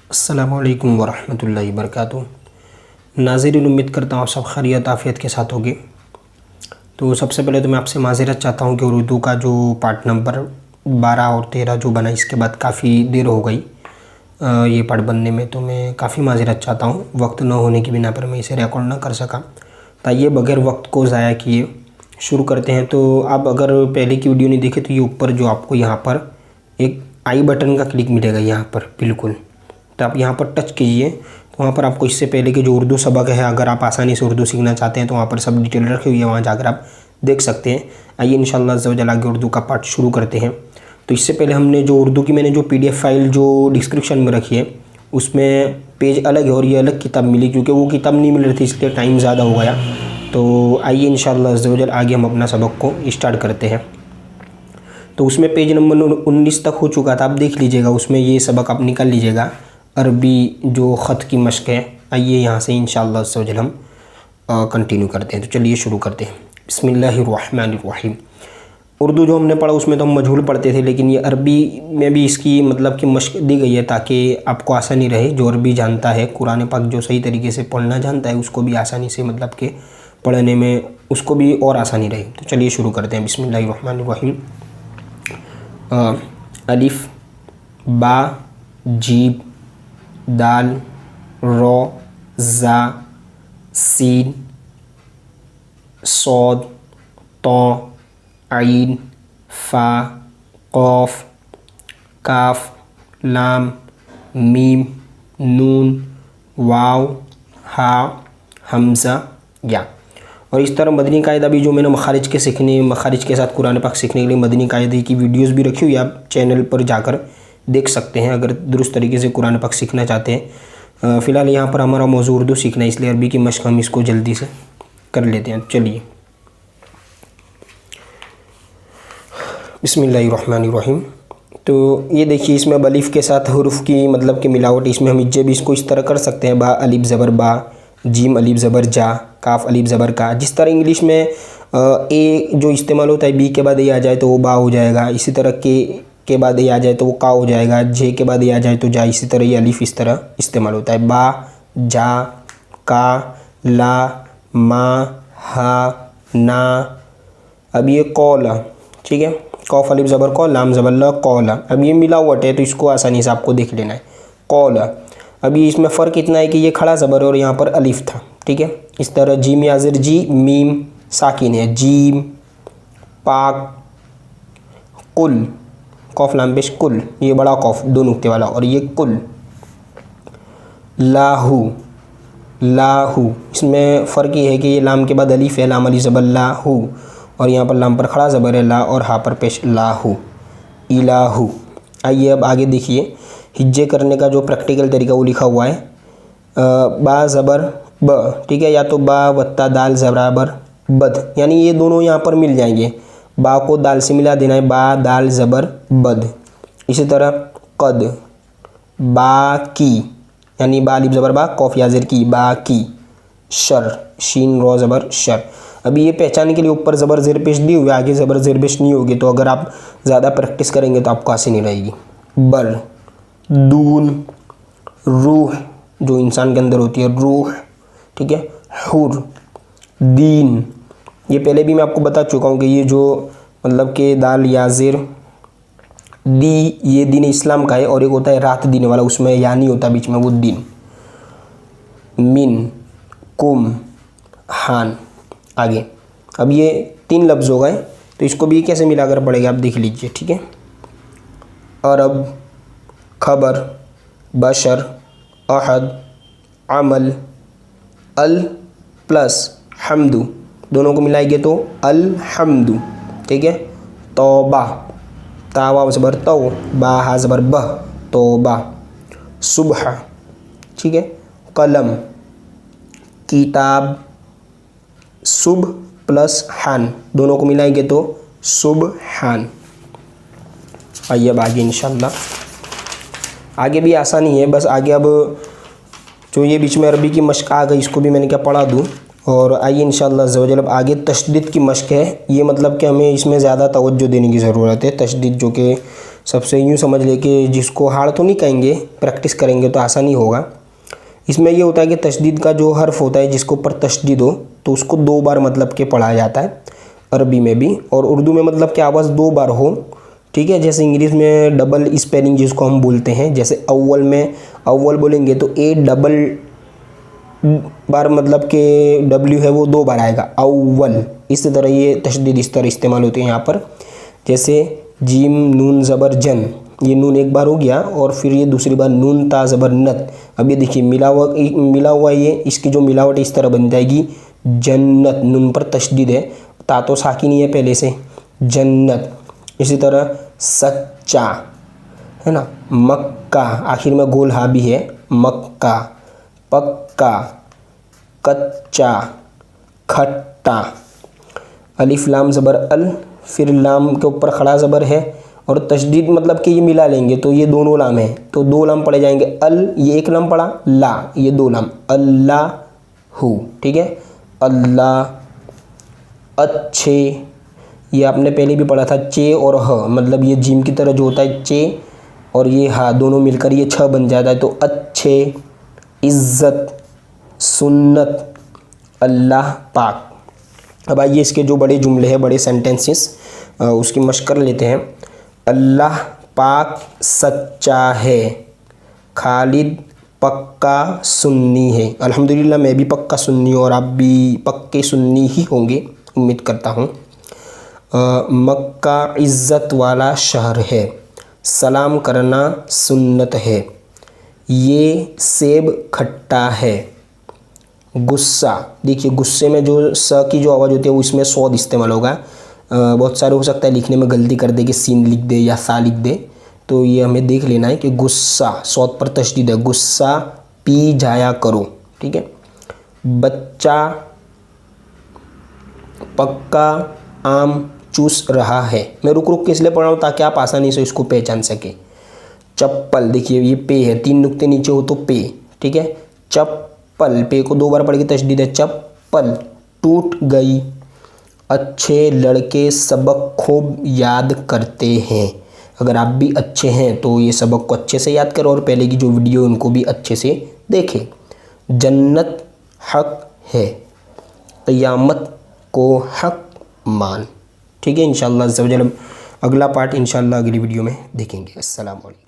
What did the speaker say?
अस्सलामुअलैकुम वरहमतुल्लाहि वबरकातुहू। नाज़रीन, उम्मीद करता हूँ आप सब खैरियत आफ़ियत के साथ होगे। तो सबसे पहले तो मैं आपसे माज़रत चाहता हूँ कि उर्दू का जो पार्ट नंबर 12 और 13 जो बना, इसके बाद काफ़ी देर हो गई ये पार्ट बनने में, तो मैं काफ़ी माज़रत चाहता हूँ। वक्त न होने की बिना पर मैं इसे रिकॉर्ड ना कर सका। तो ये बगैर वक्त को ज़ाया किए शुरू करते हैं। तो आप अगर पहले की वीडियो नहीं देखे तो ये ऊपर जो आपको यहाँ पर एक आई बटन का क्लिक मिलेगा यहाँ पर बिल्कुल, तो आप यहाँ पर टच कीजिए। तो वहाँ पर आपको इससे पहले के जो उर्दू सबक है, अगर आप आसानी से उर्दू सीखना चाहते हैं तो वहाँ पर सब डिटेल रखी हुई है, वहाँ जाकर आप देख सकते हैं। आइए इंशाअल्लाह अज़्ज़ा व जल आगे उर्दू का पार्ट शुरू करते हैं। तो इससे पहले हमने जो उर्दू की मैंने जो PDF फाइल जो डिस्क्रिप्शन में रखी है, उसमें पेज अलग है और ये अलग किताब मिली, क्योंकि वो किताब नहीं मिल रही थी इसलिए टाइम ज़्यादा हो गया। तो आइए इंशाअल्लाह अज़्ज़ा व जल आगे हम अपना सबक को स्टार्ट करते हैं। तो उसमें पेज नंबर 19 तक हो चुका था, आप देख लीजिएगा, उसमें ये सबक आप निकाल लीजिएगा, अरबी जो ख़त की मश्क है। आइए यहाँ से इंशाअल्लाह अज़्ज़ा व जल हम कंटिन्यू करते हैं। तो चलिए शुरू करते हैं। बिस्मिल्लाहिर्रहमानिर्रहीम। उर्दू जो हमने पढ़ा उसमें तो हम मजहूल पढ़ते थे, लेकिन ये अरबी में भी इसकी मतलब की मश्क दी गई है ताकि आपको आसानी रहे। जो अरबी जानता है, कुरान पाक जो सही तरीके से पढ़ना जानता है, उसको भी आसानी से मतलब के पढ़ने में उसको भी और आसानी रहे। तो चलिए शुरू करते हैं। बिस्मिल्लाहिर्रहमानिर्रहीम। अलिफ, बा, जीब, दाल, रो, ज़ा, सीन, सौद, तो, आइन, फ़ा, क़ाफ, काफ, लाम, मीम, नून, वाव, हा, हमज़ा, या। और इस तरह मदनी कायदा भी जो मैंने मखारिज के साथ कुरान पाक सीखने के लिए मदनी कायदे की वीडियोस भी रखी हुई है, आप चैनल पर जाकर देख सकते हैं अगर दुरुस्त तरीके से कुरान पाक सीखना चाहते हैं। फ़िलहाल यहाँ पर हमारा मौजू उर्दू सीखना है, इसलिए अरबी की मश्क हम इसको जल्दी से कर लेते हैं। चलिए बिस्मिल्लाहिर्रहमानिर्रहीम। तो ये देखिए, इसमें अलिफ के साथ हुरूफ की मतलब की मिलावट, इसमें हम इज्जे भी इसको इस तरह कर सकते हैं। बा अलिफ ज़बर बा, जीम अलिफ ज़बर जा, काफ अलिफ ज़बर का। जिस तरह इंग्लिश में ए जो इस्तेमाल होता है, बी के बाद ए आ जाए तो वो बा हो जाएगा, इसी तरह के बाद ए आ जाए तो वो का हो जाएगा, जे के बाद ए आ जाए तो जा। इसी तरह ये अलिफ इस तरह इस्तेमाल होता है। बा, जा, का, ला, मा, हा, ना। अब ये कौला, ठीक है, कौफ अलिफ ज़बर कौ, लाम ज़बर ला, कौला। अब ये मिलावट है तो इसको आसानी से आपको देख लेना है, कौला। अभी इसमें फ़र्क इतना है कि ये खड़ा ज़बर और यहाँ पर अलिफ था, ठीक है। इस तरह जीम याज़िर जी, मीम साकिन है, जीम, पाक, कुल, कौफ लाम पेश कुल, ये बड़ा कौफ दो नुक्ते वाला, और ये कुल। लाहू, लाहू, इसमें फ़र्क ये है कि ये लाम के बाद अलिफ है, लाम अली ज़बर लाहू, और यहाँ पर लाम पर खड़ा ज़बर है ला, और हा पर पेश लाहू, इलाहू। आइए अब आगे देखिए, हिज्जे करने का जो प्रैक्टिकल तरीका वो लिखा हुआ है। बा ज़बर ब, ठीक है, या तो बा वत्ता दाल ज़बराबर बद, यानी ये दोनों यहाँ पर मिल जाएंगे। बा को दाल से मिला देना है, बा दाल ज़बर बद। इसी तरह कद, बा की, यानी बा अलिफ ज़बर बा, कौफ याज़िर की, बा की। शर, शीन रो ज़बर शर। अभी ये पहचानने के लिए ऊपर ज़बर ज़ेर पेश दी हुई है, आगे ज़बर ज़ेर पेश नहीं होगी, तो अगर आप ज़्यादा प्रैक्टिस करेंगे तो आपको आसानी रहेगी। बर, दून, रूह जो इंसान के अंदर होती है, रूह, ठीक है। हुर, दीन, ये पहले भी मैं आपको बता चुका हूँ कि ये जो मतलब के दाल याज़िर दी, ये दीन इस्लाम का है, और एक होता है रात देने वाला, उसमें या नहीं होता बीच में, वो दीन। मिन, कुम, हान। आगे अब ये 3 लफ्ज़ हो गए, तो इसको भी कैसे मिलाकर पड़ेगा आप देख लीजिए, ठीक है। अरब, खबर, बशर, अहद, अमल, अल प्लस हमदू, दोनों को मिलाएंगे तो अल हमदू, ठीक है। तौबा, तावा ज़बर तौ, बा हा ज़बर बह, तौबा। सुबह, ठीक है। कलम, किताब, सुब प्लस हान, दोनों को मिलाएंगे तो सुबहान। आइए अब आगे इंशाअल्लाह, आगे भी आसानी है, बस आगे अब जो ये बीच में अरबी की मश्क आ गई, इसको भी मैंने क्या पढ़ा दूँ। और आइए इंशाअल्लाह अज़्ज़ा व जल अब आगे तशद्दुद की मश्क है। ये मतलब कि हमें इसमें ज़्यादा तवज्जो देने की ज़रूरत है। तशद्दुद जो कि सबसे यूँ समझ ले कि जिसको हार्ड तो नहीं कहेंगे, प्रैक्टिस करेंगे तो आसानी होगा। इसमें ये होता है कि तशदीद का जो हर्फ होता है जिसके ऊपर तशदीद हो तो उसको 2 बार मतलब के पढ़ा जाता है, अरबी में भी, और उर्दू में मतलब कि आवाज़ 2 बार हो, ठीक है। जैसे इंग्लिश में डबल स्पेलिंग जिसको हम बोलते हैं, जैसे अव्वल में अव्वल बोलेंगे तो ए डबल बार मतलब कि डब्ल्यू है वो 2 बार आएगा, अव्वल। इसी तरह ये तशदीद इस तरह इस्तेमाल होती है यहाँ पर। जैसे जीम नून ज़बर जन, ये नून एक बार हो गया और फिर ये दूसरी बार नून ता ज़बर नत। अब ये देखिए मिला हुआ ये, इसकी जो मिलावट इस तरह बन जाएगी जन्नत, नून पर तशदीद है, ता तो साकिन ही है पहले से, जन्नत। इसी तरह सच्चा है ना, मक्का, आखिर में गोल हा भी है, मक्का। पक्का, कच्चा, खट्टा। अलिफ लाम ज़बर अल, फिर लाम के ऊपर खड़ा ज़बर है और तशदीद मतलब कि ये मिला लेंगे तो ये दोनों लाम है, तो 2 लाम पढ़े जाएंगे। अल ये 1 लाम पड़ा, ला ये 2 लाम, अल्लाहु, ठीक है। अल्लाह, अच्छे, ये आपने पहले भी पढ़ा था, चे और ह, मतलब ये जीम की तरह जो होता है चे, और ये हा दोनों मिलकर ये 6 बन जाता है, तो अच्छे। इज़्ज़त, सुन्नत, अल्लाह पाक। अब आइए इसके जो बड़े जुमले हैं, बड़े सेंटेंसेस, उसकी मशक कर लेते हैं। अल्लाह पाक सच्चा है, खालिद पक्का सुन्नी है। अल्हम्दुलिल्लाह मैं भी पक्का सुन्नी हूँ और आप भी पक्के सुन्नी ही होंगे, उम्मीद करता हूँ। मक्का इज़्ज़त वाला शहर है, सलाम करना सुन्नत है। ये सेब खट्टा है। गुस्सा, देखिए गुस्से में जो स की जो आवाज़ होती है वो इसमें सौद इस्तेमाल होगा। बहुत सारे हो सकता है लिखने में गलती कर दे कि सीन लिख दे या सा लिख दे, तो ये हमें देख लेना है कि गुस्सा सौद पर तशदीद है, गुस्सा पी जाया करो, ठीक है। बच्चा पक्का आम चूस रहा है। मैं रुक रुक के इसलिए पढ़ रहा हूँ ताकि आप आसानी से इसको पहचान सके। चप्पल, देखिए ये पे है, 3 नुक्ते नीचे हो तो पे, ठीक है। चप्पल, पे को 2 बार पढ़ के तशदीद है, चप्पल। टूट गई। अच्छे लड़के सबक खूब याद करते हैं। अगर आप भी अच्छे हैं तो ये सबक को अच्छे से याद करो और पहले की जो वीडियो उनको भी अच्छे से देखें। जन्नत हक है, क़यामत को हक मान, ठीक है। इंशाअल्लाह अज़्ज़ा वजल अगला पार्ट इंशाअल्लाह अगली वीडियो में देखेंगे। अस्सलाम वालेकुम।